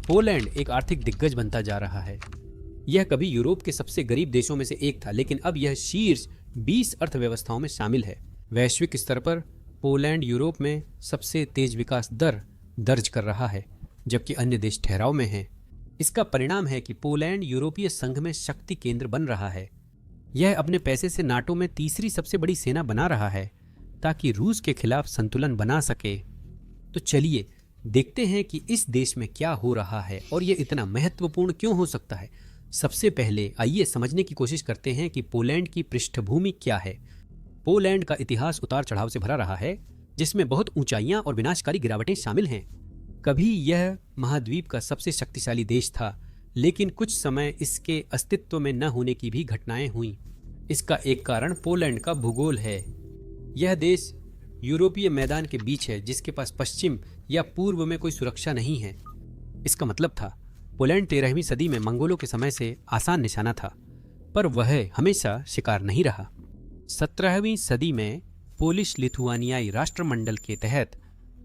Poland एक आर्थिक दिग्गज बनता जा रहा है। यह कभी यूरोप के सबसे गरीब देशों में से एक था, लेकिन अब यह शीर्ष 20 अर्थव्यवस्थाओं में शामिल है। वैश्विक स्तर पर पोलैंड यूरोप में सबसे तेज विकास दर दर्ज कर रहा है, जबकि अन्य देश ठहराव में हैं। इसका परिणाम है कि पोलैंड यूरोपीय संघ में शक्ति केंद्र बन रहा है। यह अपने पैसे से नाटो में तीसरी सबसे बड़ी सेना बना रहा है ताकि रूस के खिलाफ संतुलन बना सके। तो चलिए देखते हैं कि इस देश में क्या हो रहा है और यह इतना महत्वपूर्ण क्यों हो सकता है। सबसे पहले आइए समझने की कोशिश करते हैं कि पोलैंड की पृष्ठभूमि क्या है। पोलैंड का इतिहास उतार चढ़ाव से भरा रहा है, जिसमें बहुत ऊंचाइयां और विनाशकारी गिरावटें शामिल हैं। कभी यह महाद्वीप का सबसे शक्तिशाली देश था, लेकिन कुछ समय इसके अस्तित्व में न होने की भी घटनाएं हुईं। इसका एक कारण पोलैंड का भूगोल है। यह देश यूरोपीय मैदान के बीच है, जिसके पास पश्चिम या पूर्व में कोई सुरक्षा नहीं है। इसका मतलब था पोलैंड 13वीं सदी में मंगोलों के समय से आसान निशाना था, पर वह हमेशा शिकार नहीं रहा। 17वीं सदी में पोलिश लिथुआनियाई राष्ट्रमंडल के तहत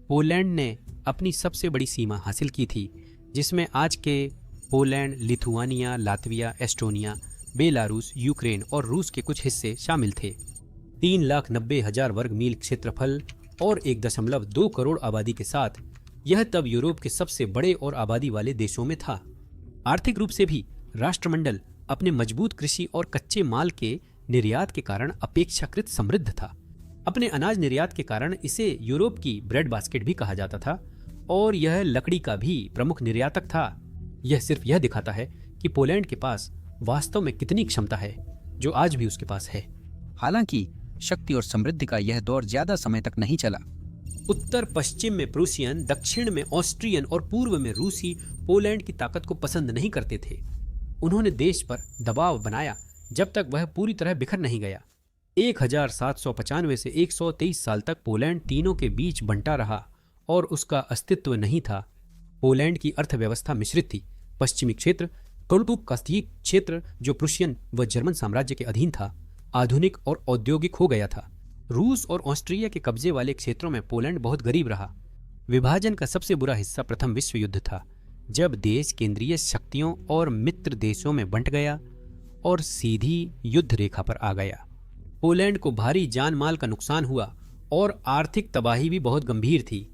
पोलैंड ने अपनी सबसे बड़ी सीमा हासिल की थी, जिसमें आज के Poland, Lithuania, Latvia, Estonia, Belarus, Ukraine और रूस के कुछ हिस्से शामिल थे। 3,90,000 वर्ग मील क्षेत्रफल और 1.2 करोड़ आबादी के साथ यह तब यूरोप के सबसे बड़े और आबादी वाले देशों में था। आर्थिक रूप से भी राष्ट्रमंडल अपने मजबूत कृषि और कच्चे माल के निर्यात के कारण अपेक्षाकृत समृद्ध था। अपने अनाज निर्यात के कारण इसे यूरोप की ब्रेड बास्केट भी कहा जाता था और यह लकड़ी का भी प्रमुख निर्यातक था। यह सिर्फ यह दिखाता है कि पोलैंड के पास वास्तव में कितनी क्षमता है, जो आज भी उसके पास है। हालांकि शक्ति और समृद्धि का यह दौर ज्यादा समय तक नहीं चला। उत्तर पश्चिम में प्रूसियन, दक्षिण में ऑस्ट्रियन और पूर्व में रूसी पोलैंड की ताकत को पसंद नहीं करते थे। उन्होंने देश पर दबाव बनाया जब तक वह पूरी तरह बिखर नहीं गया। 1795 से 123 साल तक पोलैंड तीनों के बीच बंटा रहा और उसका अस्तित्व नहीं था। पोलैंड की अर्थव्यवस्था मिश्रित थी। पश्चिमी क्षेत्र, टोल्पुक क्षेत्र, जो प्रूसियन व जर्मन साम्राज्य के अधीन था, आधुनिक और औद्योगिक हो गया था। रूस और ऑस्ट्रिया के कब्जे वाले क्षेत्रों में पोलैंड बहुत गरीब रहा। विभाजन का सबसे बुरा हिस्सा प्रथम विश्व युद्ध था, जब देश केंद्रीय शक्तियों और मित्र देशों में बंट गया और सीधी युद्ध रेखा पर आ गया। पोलैंड को भारी जान माल का नुकसान हुआ और आर्थिक तबाही भी बहुत गंभीर थी।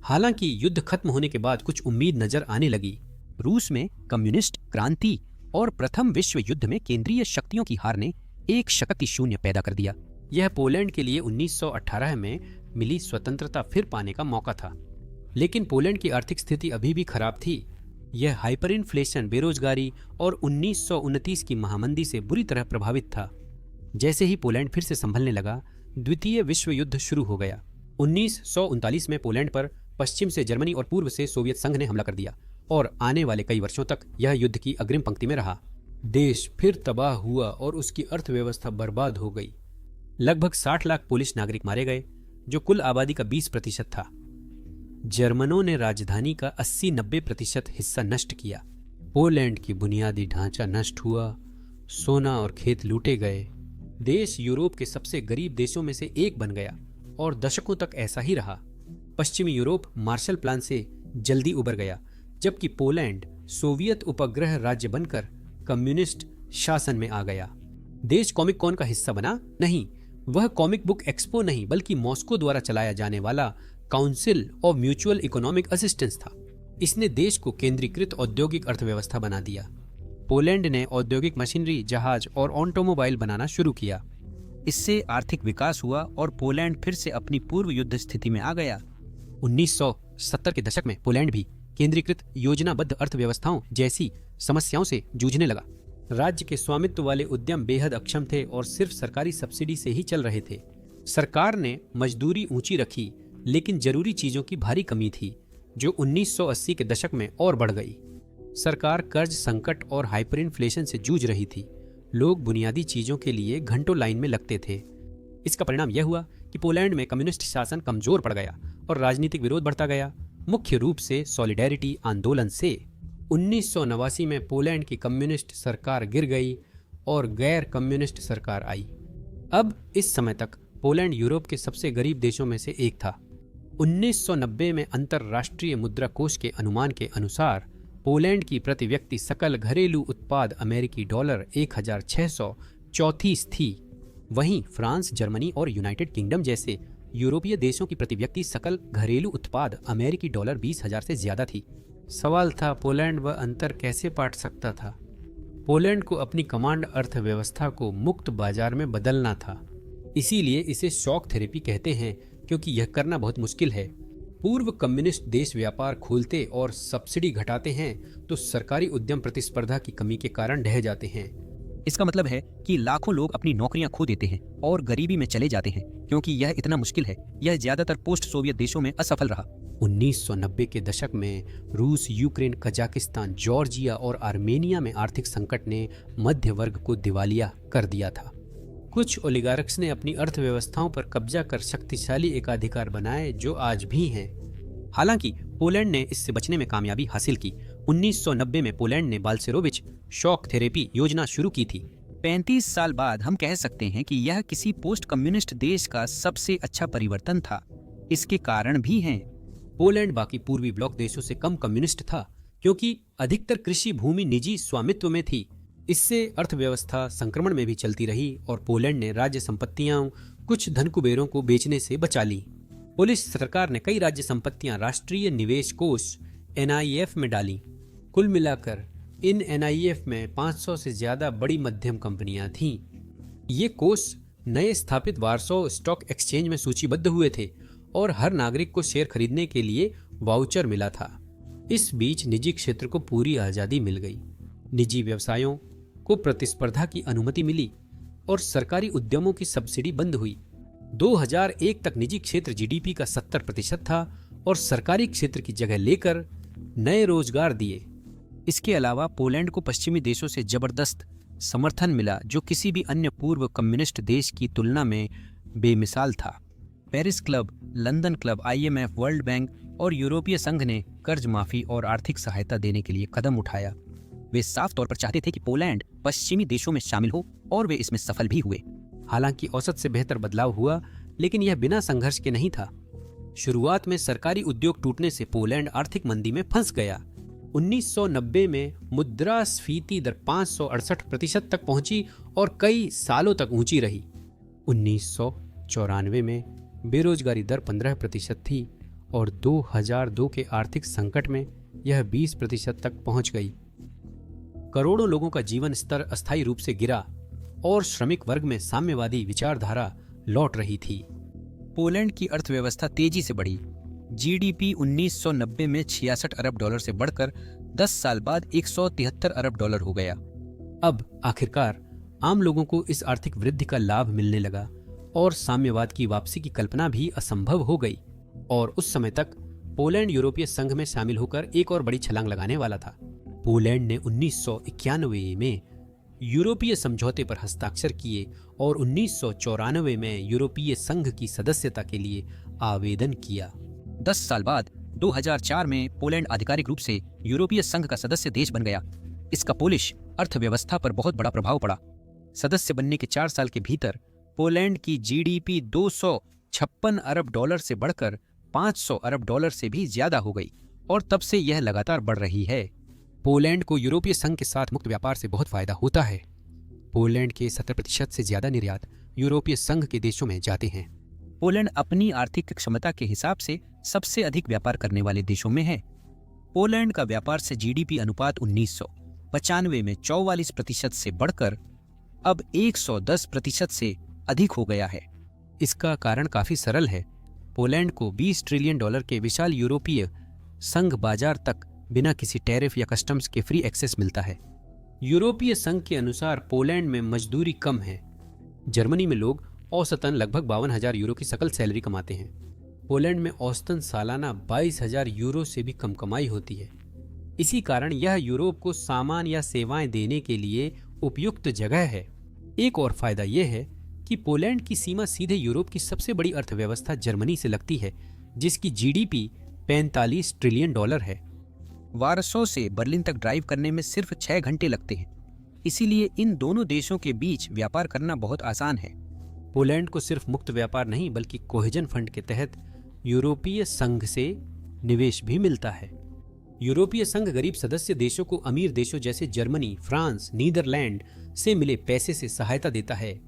हालांकि युद्ध खत्म होने के बाद कुछ उम्मीद नजर आने लगी। रूस में कम्युनिस्ट क्रांति और प्रथम विश्व युद्ध में केंद्रीय शक्तियों की हार ने एक शक्ति शून्य पैदा कर दिया। यह पोलैंड के लिए 1918 में मिली स्वतंत्रता फिर पाने का मौका था, लेकिन पोलैंड की आर्थिक स्थिति अभी भी खराब थी। यह हाइपर इन्फ्लेशन, बेरोजगारी और 1929 की महामंदी से बुरी तरह प्रभावित था। जैसे ही पोलैंड फिर से संभलने लगा, द्वितीय विश्व युद्ध शुरू हो गया। 1939 में पोलैंड पर पश्चिम से जर्मनी और पूर्व से सोवियत संघ ने हमला कर दिया और आने वाले कई वर्षों तक यह युद्ध की अग्रिम पंक्ति में रहा। देश फिर तबाह हुआ और उसकी अर्थव्यवस्था बर्बाद हो गई। लगभग 60 लाख पोलिश नागरिक मारे गए, जो कुल आबादी का 20% था। जर्मनों ने राजधानी का 80-90% हिस्सा नष्ट किया। पोलैंड की बुनियादी ढांचा नष्ट हुआ, सोना और खेत लूटे गए। देश यूरोप के सबसे गरीब देशों में से एक बन गया और दशकों तक ऐसा ही रहा। पश्चिमी यूरोप मार्शल प्लान से जल्दी उबर गया, जबकि पोलैंड सोवियत उपग्रह राज्य बनकर कम्युनिस्ट शासन में आ गया। देश कॉमिक कॉन का हिस्सा बना नहीं, वह कॉमिक बुक एक्सपो नहीं, बल्कि मॉस्को द्वारा चलाया जाने वाला council of mutual economic assistance था। इसने देश को केंद्रीकृत औद्योगिक अर्थव्यवस्था बना दिया। पोलैंड ने औद्योगिक मशीनरी, जहाज और ऑटोमोबाइल बनाना शुरू किया। इससे आर्थिक विकास हुआ और पोलैंड फिर से अपनी पूर्व युद्ध स्थिति में आ गया। 1970 के दशक में पोलैंड भी केंद्रीकृत योजनाबद्ध अर्थव्यवस्थाओं जैसी समस्याओं से जूझने लगा। राज्य के स्वामित्व वाले उद्यम बेहद अक्षम थे और सिर्फ सरकारी सब्सिडी से ही चल रहे थे। सरकार ने मजदूरी ऊंची रखी, लेकिन जरूरी चीजों की भारी कमी थी, जो 1980 के दशक में और बढ़ गई। सरकार कर्ज संकट और हाइपर इन्फ्लेशन से जूझ रही थी। लोग बुनियादी चीजों के लिए घंटों लाइन में लगते थे। इसका परिणाम यह हुआ कि पोलैंड में कम्युनिस्ट शासन कमजोर पड़ गया और राजनीतिक विरोध बढ़ता गया, मुख्य रूप से सॉलिडेरिटी आंदोलन से। 1989 में पोलैंड की कम्युनिस्ट सरकार गिर गई और गैर कम्युनिस्ट सरकार आई। अब इस समय तक पोलैंड यूरोप के सबसे गरीब देशों में से एक था। 1990 में अंतर्राष्ट्रीय मुद्रा कोष के अनुमान के अनुसार पोलैंड की प्रति व्यक्ति सकल घरेलू उत्पाद अमेरिकी डॉलर 1634 थी। वहीं फ्रांस, जर्मनी और यूनाइटेड किंगडम जैसे यूरोपीय देशों की प्रति व्यक्ति सकल घरेलू उत्पाद अमेरिकी डॉलर 20,000 से ज्यादा थी। सवाल था, पोलैंड वह अंतर कैसे पाट सकता था? पोलैंड को अपनी कमांड अर्थव्यवस्था को मुक्त बाजार में बदलना था। इसीलिए इसे शॉक थेरेपी कहते हैं, क्योंकि यह करना बहुत मुश्किल है। पूर्व कम्युनिस्ट देश व्यापार खोलते और सब्सिडी घटाते हैं तो सरकारी उद्यम प्रतिस्पर्धा की कमी के कारण ढह जाते हैं। इसका मतलब है कि लाखों लोग अपनी नौकरियां खो देते हैं और गरीबी में चले जाते हैं, क्योंकि यह इतना मुश्किल है। यह ज्यादातर पोस्ट सोवियत देशों में असफल रहा। 1990 के दशक में रूस, यूक्रेन, कजाकिस्तान, जॉर्जिया और आर्मेनिया में आर्थिक संकट ने मध्य वर्ग को दिवालिया कर दिया था। कुछ ओलिगार्क्स ने अपनी अर्थव्यवस्थाओं पर कब्जा कर शक्तिशाली एकाधिकार बनाए जो आज भी हैं। हालांकि पोलैंड ने इससे बचने में कामयाबी हासिल की। 1990 में पोलैंड ने बाल्सेरोविच शॉक थेरेपी योजना शुरू की थी। 35 साल बाद हम कह सकते हैं कि यह किसी पोस्ट कम्युनिस्ट देश का सबसे अच्छा परिवर्तन था। इसके कारण भी हैं। पोलैंड बाकी पूर्वी ब्लॉक देशों से कम कम्युनिस्ट था, क्योंकि अधिकतर कृषि भूमि निजी स्वामित्व में थी। इससे अर्थव्यवस्था संक्रमण में भी चलती रही और पोलैंड ने राज्य संपत्तियां कुछ धन कुबेरों को बेचने से बचा ली। पोलिश सरकार ने कई राज्य संपत्तियां राष्ट्रीय निवेश कोष NIF में डाली। कुल मिलाकर इन NIF में 500 से ज्यादा बड़ी मध्यम कंपनियां थीं। ये कोष नए स्थापित वार्सो स्टॉक एक्सचेंज में सूचीबद्ध हुए थे और हर नागरिक को शेयर खरीदने के लिए वाउचर मिला था। इस बीच निजी क्षेत्र को पूरी आजादी मिल गई। निजी व्यवसायों को प्रतिस्पर्धा की अनुमति मिली और सरकारी उद्यमों की सब्सिडी बंद हुई। 2001 तक निजी क्षेत्र GDP का 70% था और सरकारी क्षेत्र की जगह लेकर नए रोजगार दिए। इसके अलावा पोलैंड को पश्चिमी देशों से जबरदस्त समर्थन मिला, जो किसी भी अन्य पूर्व कम्युनिस्ट देश की तुलना में बेमिसाल था। Paris club, London club, IMF, world bank और यूरोपीय संघ ने कर्ज माफी और आर्थिक सहायता देने के लिए कदम उठाया। वे साफ तौर पर चाहते थे कि पोलैंड पश्चिमी देशों में शामिल हो और वे इसमें सफल भी हुए। हालांकि औसत से बेहतर बदलाव हुआ, लेकिन यह बिना संघर्ष के नहीं था। शुरुआत में सरकारी उद्योग टूटने से पोलैंड आर्थिक मंदी में फंस गया। 1990 में मुद्रास्फीति दर 568% तक पहुंची और कई सालों तक ऊंची रही। 1994 में बेरोजगारी दर 15% थी और 2002 के आर्थिक संकट में यह 20% तक पहुंच गई। करोड़ों लोगों का जीवन स्तर अस्थायी रूप से गिरा और श्रमिक वर्ग में साम्यवादी विचारधारा लौट रही थी। पोलैंड की अर्थव्यवस्था तेजी से बढ़ी। GDP 1990 में 66 अरब डॉलर से बढ़कर 10 साल बाद 173 अरब डॉलर हो गया। अब आखिरकार आम लोगों को इस आर्थिक वृद्धि का लाभ मिलने लगा और साम्यवाद की वापसी की कल्पना भी असंभव हो गई। और उस समय तक पोलैंड यूरोपीय संघ में शामिल होकर एक और बड़ी छलांग लगाने वाला था। पोलैंड ने 1991 में यूरोपीय समझौते पर हस्ताक्षर किए और 1994 में यूरोपीय संघ की सदस्यता के लिए आवेदन किया। 10 साल बाद 2004 में पोलैंड आधिकारिक रूप से यूरोपीय संघ का सदस्य देश बन गया। इसका पोलिश अर्थव्यवस्था पर बहुत बड़ा प्रभाव पड़ा। सदस्य बनने के 4 साल के भीतर पोलैंड की GDP 256 अरब डॉलर से बढ़कर 500 अरब डॉलर से भी ज्यादा हो गई और तब से यह लगातार बढ़ रही है। पोलैंड को यूरोपीय संघ के साथ मुक्त व्यापार से बहुत फायदा होता है। पोलैंड के 70% से ज्यादा निर्यात यूरोपीय संघ के देशों में जाते हैं। पोलैंड अपनी आर्थिक क्षमता के हिसाब से सबसे अधिक व्यापार करने वाले देशों में है। पोलैंड का व्यापार से GDP अनुपात 1995 में 44% से बढ़कर अब 110% से अधिक हो गया है। इसका कारण काफी सरल है। पोलैंड को 20 ट्रिलियन डॉलर के विशाल यूरोपीय संघ बाजार तक बिना किसी टैरिफ या कस्टम्स के फ्री एक्सेस मिलता है। यूरोपीय संघ के अनुसार पोलैंड में मजदूरी कम है। जर्मनी में लोग औसतन लगभग 52,000 यूरो की सकल सैलरी कमाते हैं। पोलैंड में औसतन सालाना 22,000 यूरो से भी कम कमाई होती है। इसी कारण यह यूरोप को सामान या सेवाएं देने के लिए उपयुक्त जगह है। एक और फायदा यह है कि पोलैंड की सीमा सीधे यूरोप की सबसे बड़ी अर्थव्यवस्था जर्मनी से लगती है, जिसकी GDP 45 ट्रिलियन डॉलर है। वारसो से बर्लिन तक ड्राइव करने में सिर्फ 6 घंटे लगते हैं। इसीलिए इन दोनों देशों के बीच व्यापार करना बहुत आसान है। पोलैंड को सिर्फ मुक्त व्यापार नहीं बल्कि कोहेजन फंड के तहत यूरोपीय संघ से निवेश भी मिलता है। यूरोपीय संघ गरीब सदस्य देशों को अमीर देशों जैसे जर्मनी, फ्रांस, नीदरलैंड से मिले पैसे से सहायता देता है।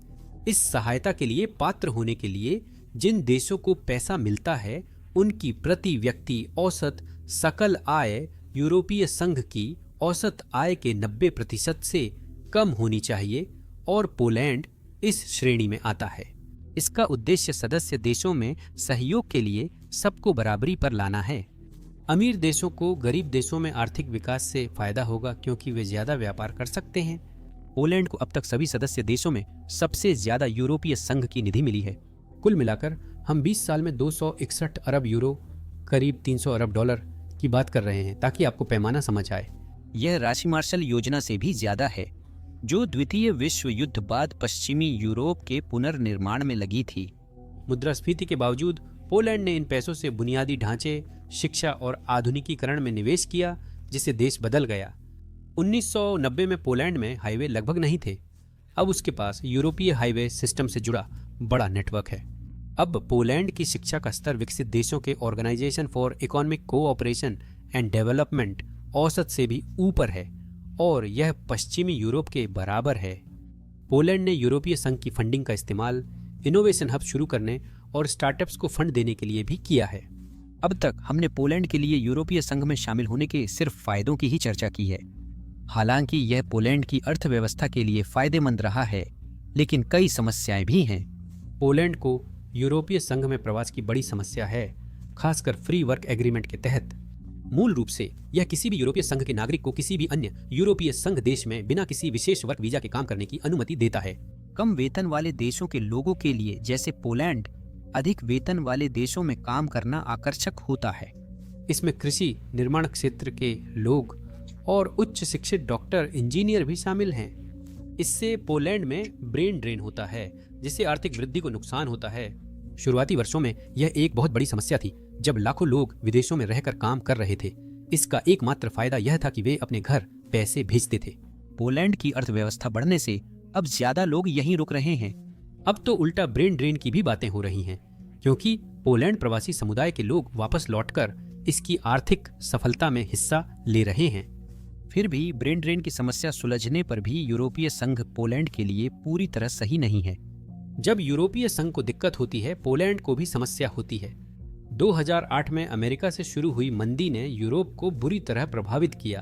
इस सहायता के लिए पात्र होने के लिए जिन देशों को पैसा मिलता है उनकी प्रति व्यक्ति औसत सकल आय यूरोपीय संघ की औसत आय के 90% से कम होनी चाहिए और पोलैंड इस श्रेणी में आता है। इसका उद्देश्य सदस्य देशों में सहयोग के लिए सबको बराबरी पर लाना है। अमीर देशों को गरीब देशों में आर्थिक विकास से फायदा होगा क्योंकि वे ज्यादा व्यापार कर सकते हैं। पोलैंड को अब तक सभी सदस्य देशों में सबसे ज्यादा यूरोपीय संघ की निधि मिली है। कुल मिलाकर हम 20 साल में 261 अरब यूरो, करीब 300 अरब डॉलर की बात कर रहे हैं, ताकि आपको पैमाना समझ आए। यह राशि मार्शल योजना से भी ज्यादा है, जो द्वितीय विश्व युद्ध बाद पश्चिमी यूरोप के पुनर्निर्माण में लगी थी। मुद्रास्फीति के बावजूद पोलैंड ने इन पैसों से बुनियादी ढांचे, शिक्षा और आधुनिकीकरण में निवेश किया, जिससे देश बदल गया। 1990 में पोलैंड में हाईवे लगभग नहीं थे। अब उसके पास यूरोपीय हाईवे सिस्टम से जुड़ा बड़ा नेटवर्क है। अब पोलैंड की शिक्षा का स्तर विकसित देशों के Organisation for Economic Cooperation and Development औसत से भी ऊपर है और यह पश्चिमी यूरोप के बराबर है। पोलैंड ने यूरोपीय संघ की फंडिंग का इस्तेमाल इनोवेशन हब शुरू करने और स्टार्टअप्स को फंड देने के लिए भी किया है। अब तक हमने पोलैंड के लिए यूरोपीय संघ में शामिल होने के सिर्फ फायदों की ही चर्चा की है। हालांकि यह पोलैंड की अर्थव्यवस्था के लिए फायदेमंद रहा है, लेकिन कई समस्याएं भी हैं। पोलैंड को यूरोपीय संघ में प्रवास की बड़ी समस्या है, खासकर फ्री वर्क एग्रीमेंट के तहत। मूल रूप से यह किसी भी यूरोपीय संघ के नागरिक को किसी भी अन्य यूरोपीय संघ देश में बिना किसी विशेष वर्क वीजा के काम करने की अनुमति देता है। कम वेतन वाले देशों के लोगों के लिए, जैसे पोलैंड, अधिक वेतन वाले देशों में काम करना आकर्षक होता है। इसमें कृषि, निर्माण क्षेत्र के लोग और उच्च शिक्षित डॉक्टर, इंजीनियर भी शामिल हैं। इससे पोलैंड में ब्रेन ड्रेन होता है, जिससे आर्थिक वृद्धि को नुकसान होता है। शुरुआती वर्षों में यह एक बहुत बड़ी समस्या थी, जब लाखों लोग विदेशों में रहकर काम कर रहे थे। इसका एकमात्र फायदा यह था कि वे अपने घर पैसे भेजते थे। पोलैंड की अर्थव्यवस्था बढ़ने से अब ज्यादा लोग यहीं रुक रहे हैं। अब तो उल्टा ब्रेन ड्रेन की भी बातें हो रही हैं, क्योंकि पोलैंड प्रवासी समुदाय के लोग वापस लौटकर इसकी आर्थिक सफलता में हिस्सा ले रहे हैं। फिर भी ब्रेन ड्रेन की समस्या सुलझने पर भी यूरोपीय संघ पोलैंड के लिए पूरी तरह सही नहीं है। जब यूरोपीय संघ को दिक्कत होती है, पोलैंड को भी समस्या होती है। 2008 में अमेरिका से शुरू हुई मंदी ने यूरोप को बुरी तरह प्रभावित किया।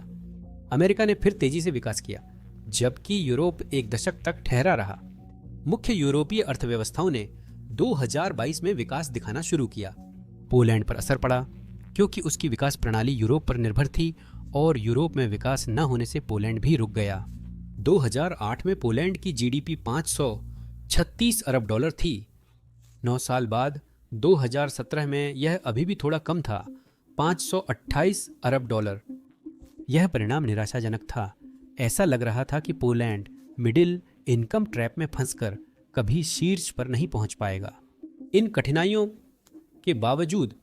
अमेरिका ने फिर तेजी से विकास किया, जबकि यूरोप एक दशक तक ठहरा रहा। मुख्य यूरोपीय अर्थव्यवस्थाओं ने 2022 में विकास दिखाना शुरू किया। पोलैंड पर असर पड़ा, क्योंकि उसकी विकास प्रणाली यूरोप पर निर्भर थी और यूरोप में विकास न होने से पोलैंड भी रुक गया। 2008 में पोलैंड की जीडीपी 536 अरब डॉलर थी। 9 साल बाद 2017 में यह अभी भी थोड़ा कम था, 528 अरब डॉलर। यह परिणाम निराशाजनक था। ऐसा लग रहा था कि पोलैंड मिडिल इनकम ट्रैप में फंसकर कभी शीर्ष पर नहीं पहुंच पाएगा। इन कठिनाइयों के बावजूद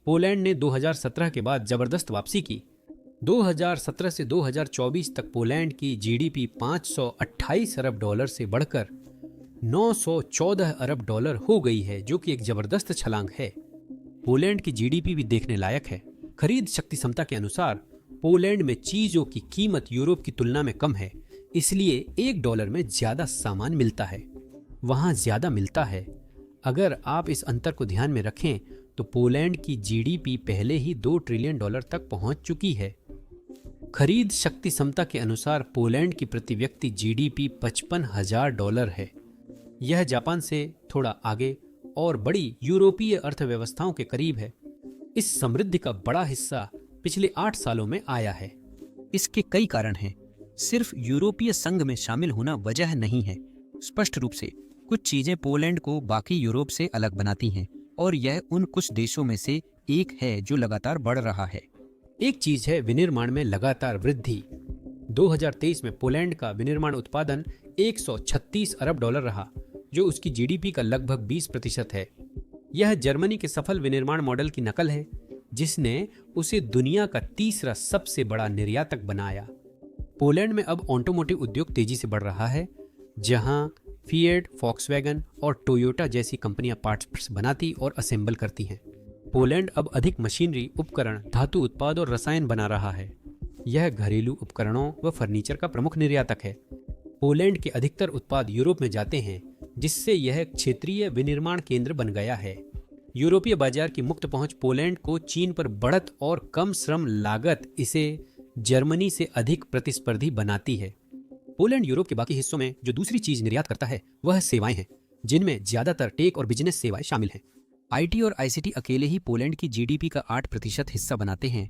पोलैंड ने 2017 के बाद जबरदस्त वापसी की। 2017 से 2024 तक पोलैंड की जीडीपी 528 अरब डॉलर से बढ़कर 914 अरब डॉलर हो गई है, जो कि एक जबरदस्त छलांग है। पोलैंड की जीडीपी भी देखने लायक है। खरीद शक्ति क्षमता के अनुसार पोलैंड में चीजों की कीमत यूरोप की तुलना में कम है, इसलिए $1 में ज्यादा सामान मिलता है। वहां ज्यादा मिलता है। अगर आप इस अंतर को ध्यान में रखें तो पोलैंड की जीडीपी पहले ही $2 ट्रिलियन तक पहुंच चुकी है। खरीद शक्ति क्षमता के अनुसार पोलैंड की प्रति व्यक्ति जीडीपी $55,000 है। यह जापान से थोड़ा आगे और बड़ी यूरोपीय अर्थव्यवस्थाओं के करीब है। इस समृद्धि का बड़ा हिस्सा पिछले 8 सालों में आया है। इसके कई कारण हैं। सिर्फ यूरोपीय संघ में शामिल होना वजह नहीं है। स्पष्ट रूप से कुछ चीजें पोलैंड को बाकी यूरोप से अलग बनाती हैं और यह उन कुछ देशों में से एक है जो लगातार बढ़ रहा है। एक चीज है विनिर्माण में लगातार वृद्धि। 2023 में पोलैंड का विनिर्माण उत्पादन 136 अरब डॉलर रहा, जो उसकी जीडीपी का लगभग 20% है। यह जर्मनी के सफल विनिर्माण मॉडल की नकल है, जिसने उसे दुनिया का तीसरा सबसे बड़ा निर्यातक बनाया। पोलैंड में अब ऑटोमोटिव उद्योग तेजी से बढ़ रहा है, जहां फिएट, फॉक्सवैगन और टोयोटा जैसी कंपनियां पार्ट्स बनाती और असेंबल करती हैं। पोलैंड अब अधिक मशीनरी, उपकरण, धातु उत्पाद और रसायन बना रहा है। यह घरेलू उपकरणों व फर्नीचर का प्रमुख निर्यातक है। पोलैंड के अधिकतर उत्पाद यूरोप में जाते हैं, जिससे यह क्षेत्रीय विनिर्माण केंद्र बन गया है। यूरोपीय बाजार की मुक्त पहुंच पोलैंड को चीन पर बढ़त और कम श्रम लागत इसे जर्मनी से अधिक प्रतिस्पर्धी बनाती है। पोलैंड यूरोप के बाकी हिस्सों में जो दूसरी चीज निर्यात करता है वह सेवाएं हैं, जिनमें ज्यादातर टेक और बिजनेस सेवाएं शामिल हैं। आईटी और आईसीटी अकेले ही पोलैंड की जीडीपी का 8% हिस्सा बनाते हैं।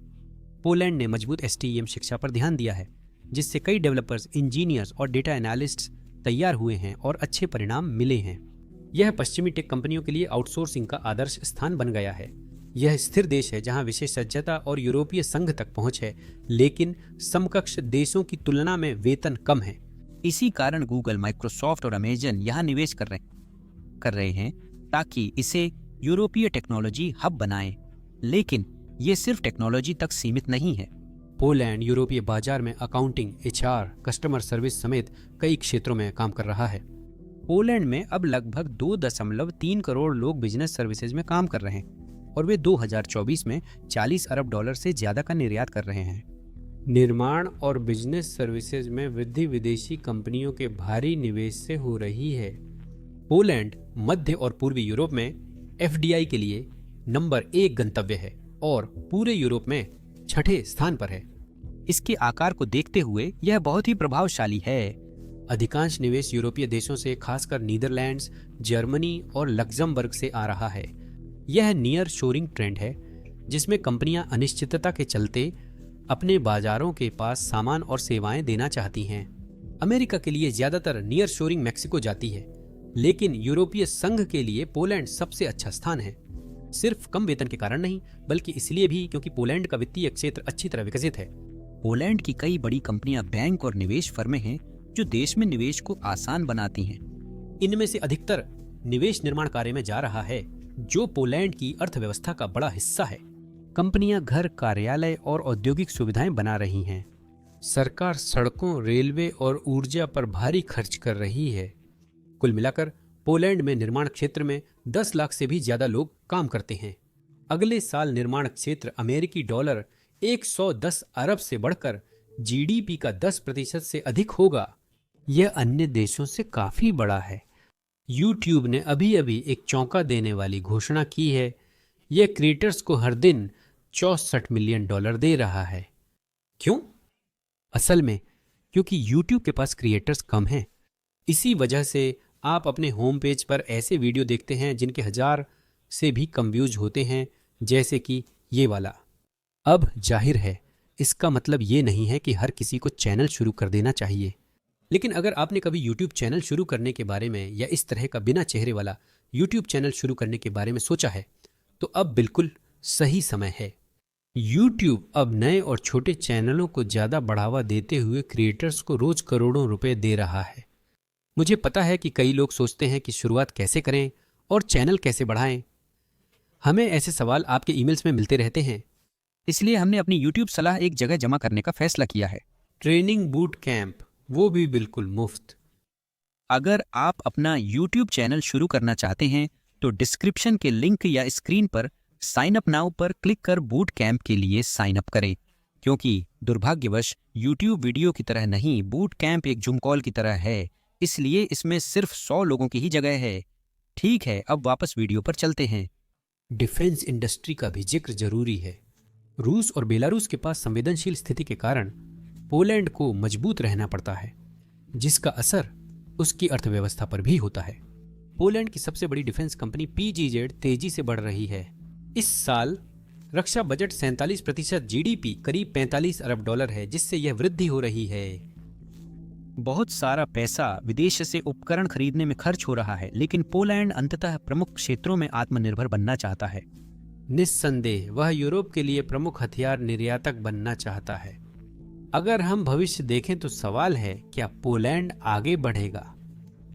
पोलैंड ने मजबूत एसटीईएम शिक्षा पर ध्यान दिया है, जिससे कई डेवलपर्स, इंजीनियर्स और डेटा एनालिस्ट्स तैयार हुए हैं और अच्छे परिणाम मिले हैं। यह पश्चिमी टेक कंपनियों के लिए आउटसोर्सिंग का आदर्श स्थान बन गया है। यह स्थिर देश है जहां विशेषज्ञता और यूरोपीय संघ तक पहुंच है, लेकिन समकक्ष देशों की तुलना में वेतन कम है। इसी कारण गूगल, माइक्रोसॉफ्ट और अमेजन यहाँ निवेश कर रहे हैं ताकि इसे यूरोपीय टेक्नोलॉजी हब बनाएं। लेकिन ये सिर्फ टेक्नोलॉजी तक सीमित नहीं है। पोलैंड यूरोपीय बाजार में अकाउंटिंग, एचआर, कस्टमर सर्विस समेत कई क्षेत्रों में काम कर रहा है। पोलैंड में अब लगभग 2.3 करोड़ लोग बिजनेस सर्विसेज में काम कर रहे हैं और वे 2024 में $40 अरब से ज्यादा का निर्यात कर रहे हैं। निर्माण और बिजनेस सर्विसेज में वृद्धि विदेशी कंपनियों के भारी निवेश से हो रही है। पोलैंड मध्य और पूर्वी यूरोप में एफडीआई के लिए नंबर 1 गंतव्य है और पूरे यूरोप में 6ठे स्थान पर है। इसके आकार को देखते हुए यह बहुत ही प्रभावशाली है। अधिकांश निवेश यूरोपीय देशों से, खासकर नीदरलैंड्स, जर्मनी और लक्जमबर्ग से आ रहा है। यह नियर शोरिंग ट्रेंड है, जिसमें कंपनियां अनिश्चितता के चलते अपने बाजारों के पास सामान और सेवाएं देना चाहती हैं। अमेरिका के लिए ज्यादातर नियर शोरिंग मैक्सिको जाती है, लेकिन यूरोपीय संघ के लिए पोलैंड सबसे अच्छा स्थान है। सिर्फ कम वेतन के कारण नहीं, बल्कि इसलिए भी क्योंकि पोलैंड का वित्तीय क्षेत्र अच्छी तरह विकसित है। पोलैंड की कई बड़ी कंपनियां, बैंक और निवेश फर्में हैं जो देश में निवेश को आसान बनाती हैं। इनमें से अधिकतर निवेश निर्माण कार्य में जा रहा है, जो पोलैंड की अर्थव्यवस्था का बड़ा हिस्सा है। कंपनियां घर, कार्यालय और औद्योगिक सुविधाएं बना रही हैं। सरकार सड़कों, रेलवे और ऊर्जा पर भारी खर्च कर रही है। कुल मिलाकर पोलैंड में निर्माण क्षेत्र में 10 लाख से भी ज्यादा लोग काम करते हैं। अगले साल निर्माण क्षेत्र अमेरिकी डॉलर 110 अरब से बढ़कर जीडीपी का 10% से अधिक होगा। यह अन्य देशों से काफी बड़ा है। यूट्यूब ने अभी अभी एक चौंका देने वाली घोषणा की है। यह क्रिएटर्स को हर दिन $64 मिलियन दे रहा है। क्यों? असल में क्योंकि यूट्यूब के पास क्रिएटर्स कम हैं। इसी वजह से आप अपने होम पेज पर ऐसे वीडियो देखते हैं जिनके 1000 से भी कम व्यूज होते हैं, जैसे कि ये वाला। अब जाहिर है, इसका मतलब ये नहीं है कि हर किसी को चैनल शुरू कर देना चाहिए, लेकिन अगर आपने कभी यूट्यूब चैनल शुरू करने के बारे में या इस तरह का बिना चेहरे वाला यूट्यूब चैनल शुरू करने के बारे में सोचा है, तो अब बिल्कुल सही समय है। यूट्यूब अब नए और छोटे चैनलों को ज़्यादा बढ़ावा देते हुए क्रिएटर्स को रोज करोड़ों रुपए दे रहा है। मुझे पता है कि कई लोग सोचते हैं कि शुरुआत कैसे करें और चैनल कैसे बढ़ाएं। हमें ऐसे सवाल आपके ईमेल्स में मिलते रहते हैं, इसलिए हमने अपनी यूट्यूब सलाह एक जगह जमा करने का फैसला किया है। ट्रेनिंग बूट कैंप, वो भी बिल्कुल मुफ्त। अगर आप अपना यूट्यूब चैनल शुरू करना चाहते हैं तो डिस्क्रिप्शन के लिंक या स्क्रीन पर साइन अप नाउ पर क्लिक कर बूट कैंप के लिए साइन अप करें, क्योंकि दुर्भाग्यवश यूट्यूब वीडियो की तरह नहीं, बूट कैंप एक जूम कॉल की तरह है, इसलिए इसमें सिर्फ 100 लोगों की ही जगह है। ठीक है, अब वापस वीडियो पर चलते हैं। डिफेंस इंडस्ट्री का भी जिक्र जरूरी है। रूस और बेलारूस के पास संवेदनशील स्थिति के कारण पोलैंड को मजबूत रहना पड़ता है, जिसका असर उसकी अर्थव्यवस्था पर भी होता है। पोलैंड की सबसे बड़ी डिफेंस कंपनी पीजीजेड तेजी से बढ़ रही है। इस साल रक्षा बजट 47% जीडीपी करीब $45 अरब है, जिससे यह वृद्धि हो रही है। बहुत सारा पैसा विदेश से उपकरण खरीदने में खर्च हो रहा है, लेकिन पोलैंड अंततः प्रमुख क्षेत्रों में आत्मनिर्भर बनना चाहता है। निस्संदेह वह यूरोप के लिए प्रमुख हथियार निर्यातक बनना चाहता है। अगर हम भविष्य देखें तो सवाल है, क्या पोलैंड आगे बढ़ेगा?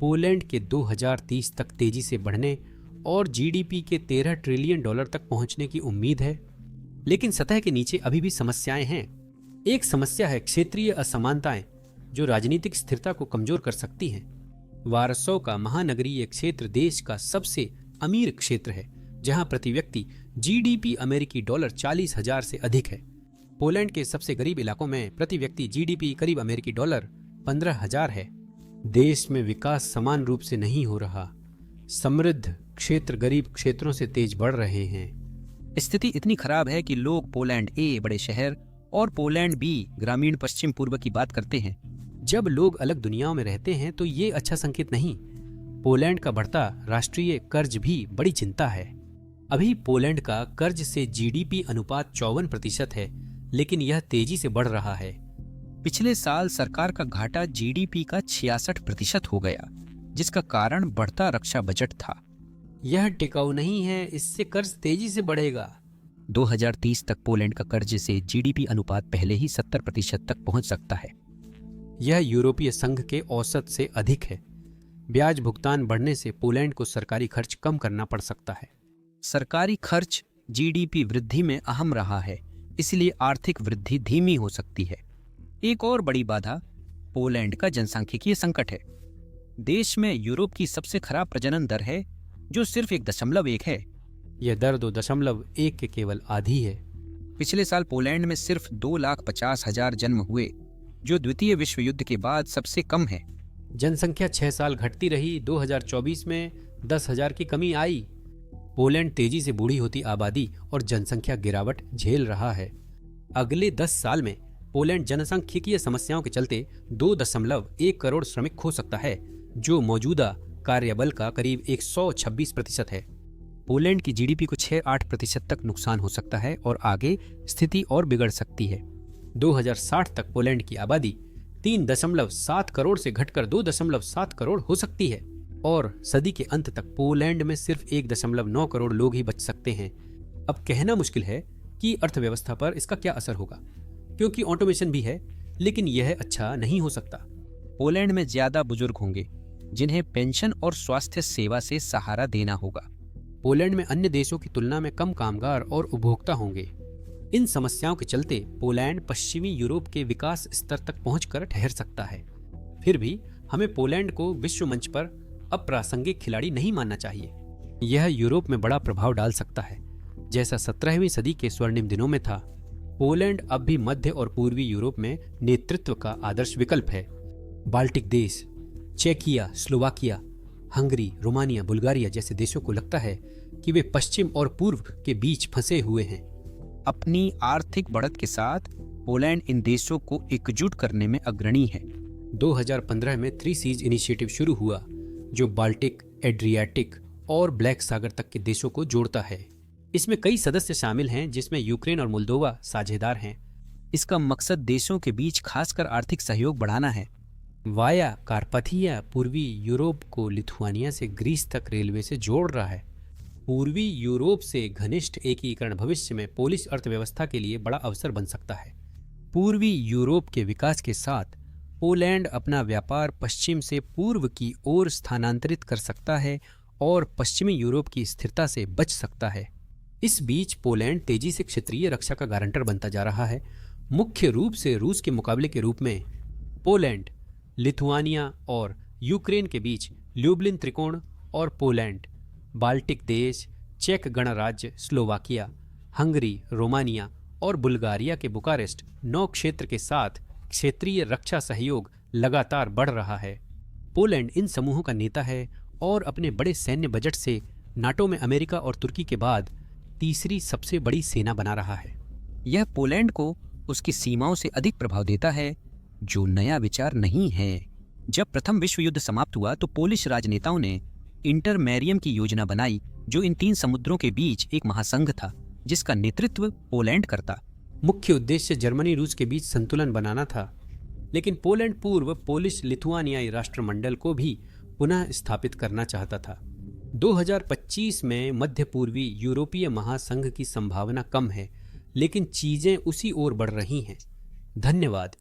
पोलैंड के 2030 तक तेजी से बढ़ने और जीडीपी के $13 ट्रिलियन तक पहुंचने की उम्मीद है, लेकिन सतह के नीचे अभी भी समस्याएं हैं। एक समस्या है क्षेत्रीय असमानताएं, जो राजनीतिक स्थिरता को कमजोर कर सकती हैं। वारसो का महानगरीय क्षेत्र देश का सबसे अमीर क्षेत्र है, जहां प्रति व्यक्ति जीडीपी अमेरिकी डॉलर 40,000 से अधिक है। पोलैंड के सबसे गरीब इलाकों में प्रति व्यक्ति जीडीपी करीब अमेरिकी डॉलर 15,000 है। देश में विकास समान रूप से नहीं हो रहा। समृद्ध क्षेत्र गरीब क्षेत्रों से तेज बढ़ रहे हैं। स्थिति इतनी खराब है कि लोग पोलैंड ए बड़े शहर और पोलैंड बी ग्रामीण पश्चिम पूर्व की बात करते हैं। जब लोग अलग दुनियाओं में रहते हैं तो ये अच्छा संकेत नहीं। पोलैंड का बढ़ता राष्ट्रीय कर्ज भी बड़ी चिंता है। अभी पोलैंड का कर्ज से जीडीपी अनुपात 54% है, लेकिन यह तेजी से बढ़ रहा है। पिछले साल सरकार का घाटा जीडीपी का 66% हो गया, जिसका कारण बढ़ता रक्षा बजट था। यह टिकाऊ नहीं है, इससे कर्ज तेजी से बढ़ेगा। 2030 तक पोलैंड का कर्ज से जीडीपी अनुपात पहले ही 70% तक पहुंच सकता है। यह यूरोपीय संघ के औसत से अधिक है। ब्याज भुगतान बढ़ने से पोलैंड को सरकारी खर्च कम करना पड़ सकता है। सरकारी खर्च जीडीपी वृद्धि में अहम रहा है, इसलिए आर्थिक वृद्धि धीमी हो सकती है। एक और बड़ी बाधा पोलैंड का जनसांख्यिकीय संकट है। देश में यूरोप की सबसे खराब प्रजनन दर है, जो सिर्फ 1.1 है। यह दर 2.1 के केवल आधी है। पिछले साल पोलैंड में सिर्फ 2,50,000 जन्म हुए, जो द्वितीय विश्व युद्ध के बाद सबसे कम है। जनसंख्या 6 साल घटती रही। 2024 में 10,000 की कमी आई। पोलैंड तेजी से बूढ़ी होती आबादी और जनसंख्या गिरावट झेल रहा है। अगले 10 साल में पोलैंड जनसांख्यिकीय समस्याओं के चलते 2.1 करोड़ श्रमिक खो सकता है, जो मौजूदा कार्यबल का करीब 126% है। पोलैंड की जीडीपी को 6-8% तक नुकसान हो सकता है और आगे स्थिति और बिगड़ सकती है। 2060 तक पोलैंड की आबादी 3.7 करोड़ से घटकर 2.7 करोड़ हो सकती है और सदी के अंत तक पोलैंड में सिर्फ 1.9 करोड़ लोग ही बच सकते हैं। अब कहना मुश्किल है कि अर्थव्यवस्था पर इसका क्या असर होगा, क्योंकि ऑटोमेशन भी है, लेकिन यह अच्छा नहीं हो सकता। पोलैंड में ज्यादा बुजुर्ग होंगे, जिन्हें पेंशन और स्वास्थ्य सेवा से सहारा देना होगा। पोलैंड में अन्य देशों की तुलना में कम कामगार और उपभोक्ता होंगे। इन समस्याओं के चलते पोलैंड पश्चिमी यूरोप के विकास स्तर तक पहुंचकर ठहर सकता है। फिर भी हमें पोलैंड को विश्व मंच पर अप्रासंगिक खिलाड़ी नहीं मानना चाहिए। यह यूरोप में बड़ा प्रभाव डाल सकता है, जैसा 17वीं सदी के स्वर्णिम दिनों में था। पोलैंड अब भी मध्य और पूर्वी यूरोप में नेतृत्व का आदर्श विकल्प है। बाल्टिक देश, चेकिया, स्लोवाकिया, हंगरी, रोमानिया, बुल्गारिया जैसे देशों को लगता है कि वे पश्चिम और पूर्व के बीच फंसे हुए हैं। अपनी आर्थिक बढ़त के साथ पोलैंड इन देशों को एकजुट करने में अग्रणी है। 2015 में 3 सीज इनिशिएटिव शुरू हुआ, जो बाल्टिक, एड्रियाटिक और ब्लैक सागर तक के देशों को जोड़ता है। इसमें कई सदस्य शामिल हैं, जिसमें यूक्रेन और मोल्दोवा साझेदार हैं। इसका मकसद देशों के बीच खासकर आर्थिक सहयोग बढ़ाना है। वाया कार्पाथिया पूर्वी यूरोप को लिथुआनिया से ग्रीस तक रेलवे से जोड़ रहा है। पूर्वी यूरोप से घनिष्ठ एकीकरण भविष्य में पोलिश अर्थव्यवस्था के लिए बड़ा अवसर बन सकता है। पूर्वी यूरोप के विकास के साथ पोलैंड अपना व्यापार पश्चिम से पूर्व की ओर स्थानांतरित कर सकता है और पश्चिमी यूरोप की स्थिरता से बच सकता है। इस बीच पोलैंड तेजी से क्षेत्रीय रक्षा का गारंटर बनता जा रहा है। मुख्य रूप से रूस के मुकाबले के रूप में पोलैंड, लिथुआनिया और यूक्रेन के बीच ल्यूब्लिन त्रिकोण और पोलैंड, बाल्टिक देश, चेक गणराज्य, स्लोवाकिया, हंगरी, रोमानिया और बुल्गारिया के बुकारेस्ट 9 क्षेत्र के साथ क्षेत्रीय रक्षा सहयोग लगातार बढ़ रहा है। पोलैंड इन समूहों का नेता है और अपने बड़े सैन्य बजट से नाटो में अमेरिका और तुर्की के बाद तीसरी सबसे बड़ी सेना बना रहा है। यह पोलैंड को उसकी सीमाओं से अधिक प्रभाव देता है, जो नया विचार नहीं है। जब प्रथम विश्व युद्ध समाप्त हुआ तो पोलिश राजनेताओं ने इंटरमैरियम की योजना बनाई, जो इन 3 समुद्रों के बीच एक महासंघ था, जिसका नेतृत्व पोलैंड करता। मुख्य उद्देश्य जर्मनी रूस के बीच संतुलन बनाना था, लेकिन पोलैंड पूर्व पोलिश लिथुआनियाई राष्ट्रमंडल को भी पुनः स्थापित करना चाहता था। 2025 में मध्य पूर्वी यूरोपीय महासंघ की संभावना कम है, लेकिन चीजें उसी ओर बढ़ रही हैं। धन्यवाद।